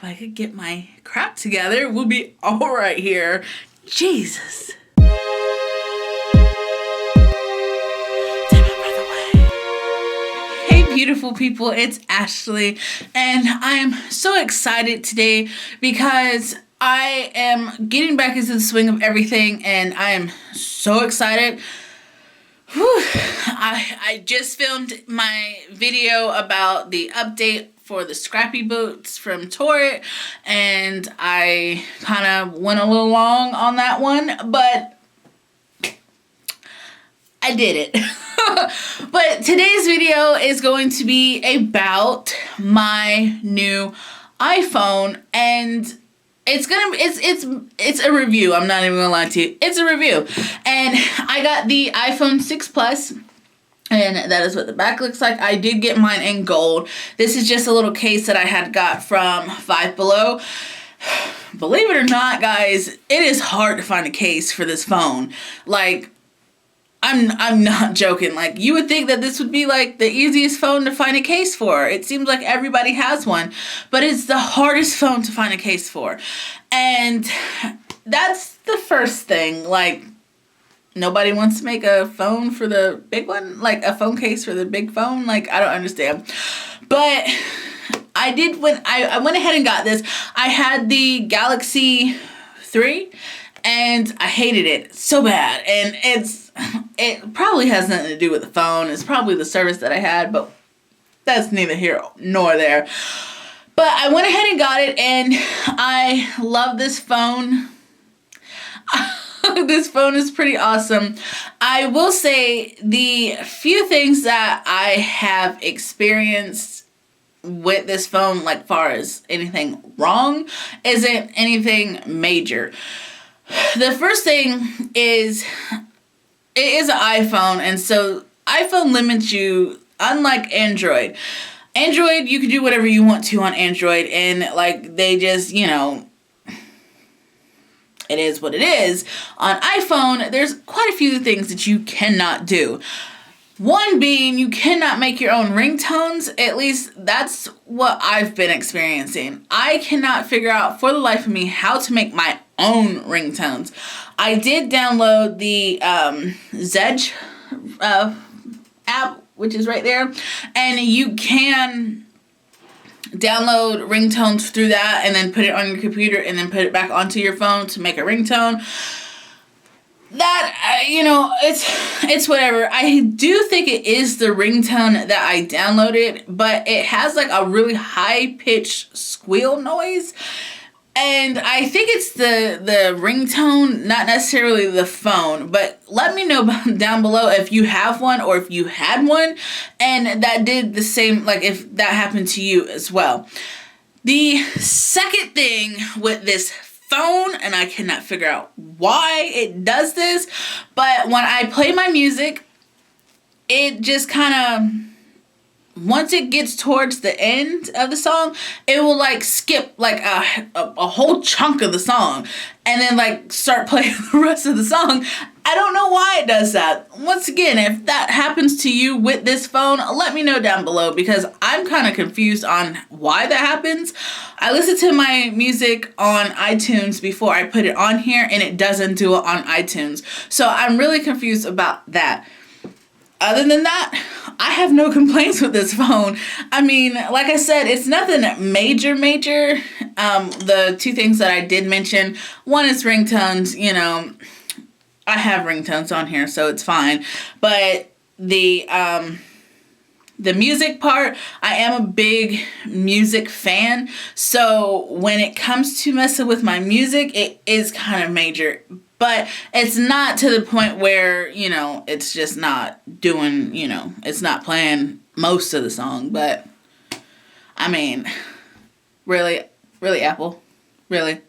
if I could get my crap together, we'll be all right here. Jesus. Hey, beautiful people, it's Ashley, and I am so excited today because I am getting back into the swing of everything, and I am so excited. I just filmed my video about the update for the Scrappy Boots from Torrid, and I kind of went a little long on that one, but I did it. But today's video is going to be about my new iPhone, and it's a review. I'm not even gonna lie to you. It's a review. And I got the iPhone 6 Plus, and that is what the back looks like. I did get mine in gold. This is just a little case that I had got from Five Below. Believe it or not, guys, it is hard to find a case for this phone. Like, I'm not joking. Like, you would think that this would be like the easiest phone to find a case for. It seems like everybody has one, but it's the hardest phone to find a case for. And that's the first thing. Like, nobody wants to make a phone for the big one, like a phone case for the big phone. Like, I don't understand. But I did when I went ahead and got this. I had the Galaxy 3 and I hated it so bad. And it probably has nothing to do with the phone. It's probably the service that I had, but that's neither here nor there. But I went ahead and got it, and I love this phone. This phone is pretty awesome. I will say the few things that I have experienced with this phone, like far as anything wrong, isn't anything major. The first thing is, it is an iPhone, and so iPhone limits you, unlike Android. Android, you can do whatever you want to on Android, and like they just, you know, it is what it is. On iPhone, there's quite a few things that you cannot do. One being, you cannot make your own ringtones. At least that's what I've been experiencing. I cannot figure out for the life of me how to make my own ringtones. I did download the Zedge app, which is right there, and you can download ringtones through that and then put it on your computer and then put it back onto your phone to make a ringtone. That, you know, it's whatever. I do think it is the ringtone that I downloaded, but it has like a really high-pitched squeal noise. And I think it's the ringtone, not necessarily the phone. But let me know down below if you have one or if you had one and that did the same, like if that happened to you as well. The second thing with this phone, and I cannot figure out why it does this, but when I play my music, it just kind of, once it gets towards the end of the song, it will like skip like a whole chunk of the song and then like start playing the rest of the song. I don't know why it does that. Once again, if that happens to you with this phone, let me know down below because I'm kind of confused on why that happens. I listen to my music on iTunes before I put it on here, and it doesn't do it on iTunes. So I'm really confused about that. Other than that, I have no complaints with this phone. I mean, like I said, it's nothing major. The two things that I did mention, one is ringtones. You know, I have ringtones on here, so it's fine. But the music part, I am a big music fan. So when it comes to messing with my music, it is kind of major. But it's not to the point where, you know, it's just not doing, you know, it's not playing most of the song. But, I mean, really, Apple? Really?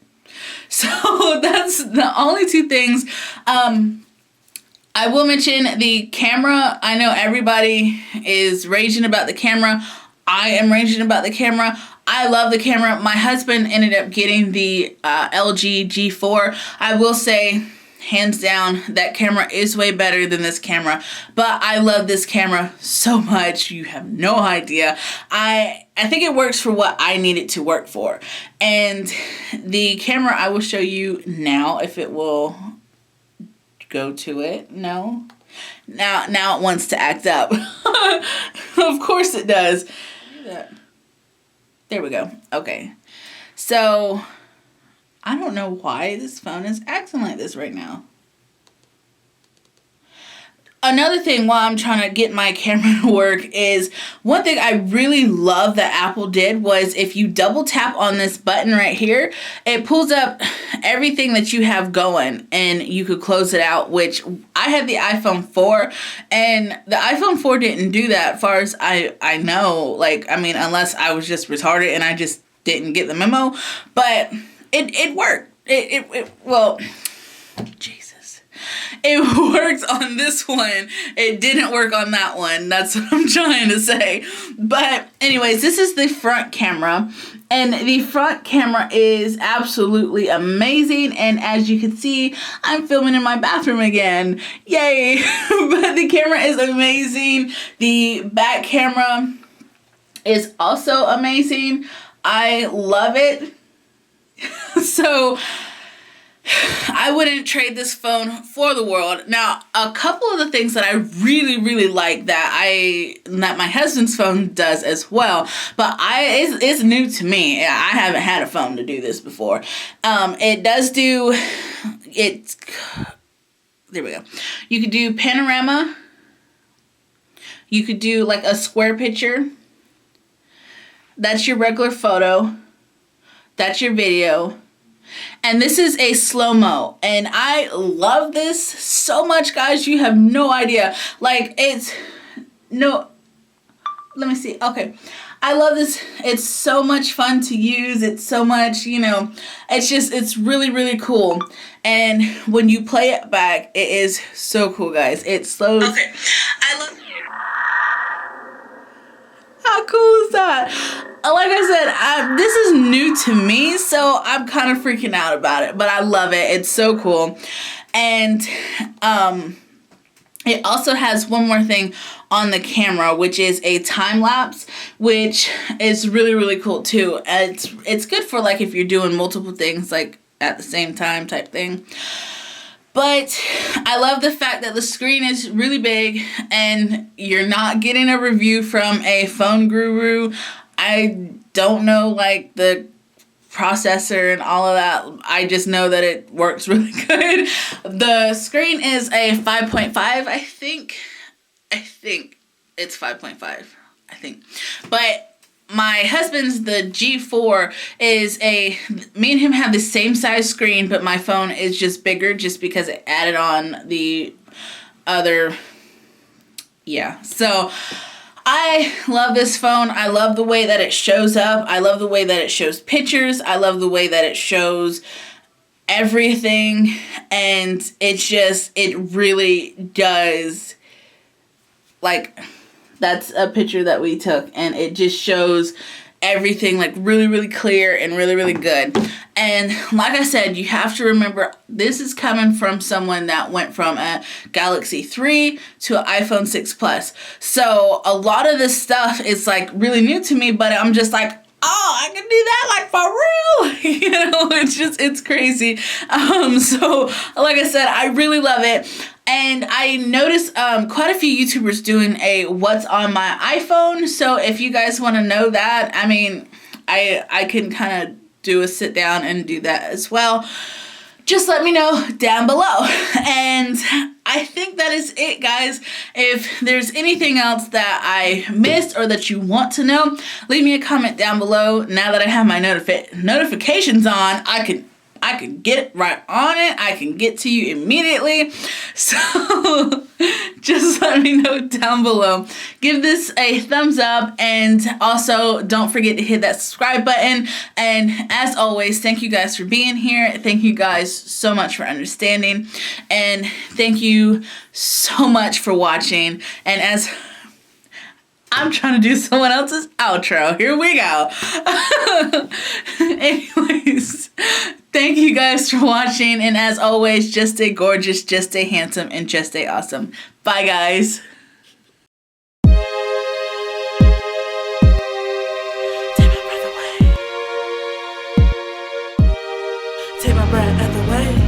So, that's the only two things. I will mention the camera. I know everybody is raging about the camera. I am raging about the camera. I love the camera. My husband ended up getting the LG G4. I will say hands down, that camera is way better than this camera, but I love this camera so much, you have no idea. I think it works for what I need it to work for. And the camera, I will show you now if it will go to it. No. Now it wants to act up. Of course it does. There we go. Okay. So I don't know why this phone is acting like this right now. Another thing while I'm trying to get my camera to work is, one thing I really love that Apple did was if you double tap on this button right here, it pulls up everything that you have going and you could close it out, which I had the iPhone 4 and the iPhone 4 didn't do that, as far as I know. Like, I mean, unless I was just retarded and I just didn't get the memo, but it worked. Well, Jesus. It worked on this one. It didn't work on that one. That's what I'm trying to say. But anyways, this is the front camera. And the front camera is absolutely amazing. And as you can see, I'm filming in my bathroom again. Yay. But the camera is amazing. The back camera is also amazing. I love it. So I wouldn't trade this phone for the world. Now, a couple of the things that I really, really like that my husband's phone does as well, but it's new to me. I haven't had a phone to do this before. It does do it. There we go. You could do panorama. You could do like a square picture. That's your regular photo. That's your video. And this is a slow-mo. And I love this so much, guys. You have no idea. Like, let me see. Okay. I love this. It's so much fun to use. It's so much, it's really, really cool. And when you play it back, it is so cool, guys. It slows. Okay. I love. How cool is that? Like I said, this is new to me, so I'm kind of freaking out about it, but I love it. It's so cool. And it also has one more thing on the camera, which is a time lapse, which is really, really cool too. It's good for like if you're doing multiple things like at the same time type thing. But I love the fact that the screen is really big and you're not getting a review from a phone guru. I don't know like the processor and all of that. I just know that it works really good. The screen is a 5.5, I think. It's 5.5, I think. But my husband's, the G4, is me and him have the same size screen, but my phone is just bigger just because it added on the other, yeah. So I love this phone. I love the way that it shows up. I love the way that it shows pictures. I love the way that it shows everything. And it really does, like, that's a picture that we took, and it just shows everything like really, really clear and really, really good. And like I said, you have to remember this is coming from someone that went from a Galaxy 3 to an iPhone 6 Plus. So a lot of this stuff is like really new to me, but I'm just like, oh, I can do that like for real. It's crazy. So like I said, I really love it. And I noticed quite a few YouTubers doing a what's on my iPhone. So if you guys want to know that, I mean, I can kind of do a sit down and do that as well. Just let me know down below. And I think that is it, guys. If there's anything else that I missed or that you want to know, leave me a comment down below. Now that I have my notifications on, I can get right on it. I can get to you immediately. So just let me know down below. Give this a thumbs up, and also don't forget to hit that subscribe button. And as always, thank you guys for being here. Thank you guys so much for understanding, and thank you so much for watching. And as I'm trying to do someone else's outro, here we go. Anyways, Thank you guys for watching, and as always, just stay gorgeous, just stay handsome, and just stay awesome. Bye, guys. Take my breath away. Take my breath away.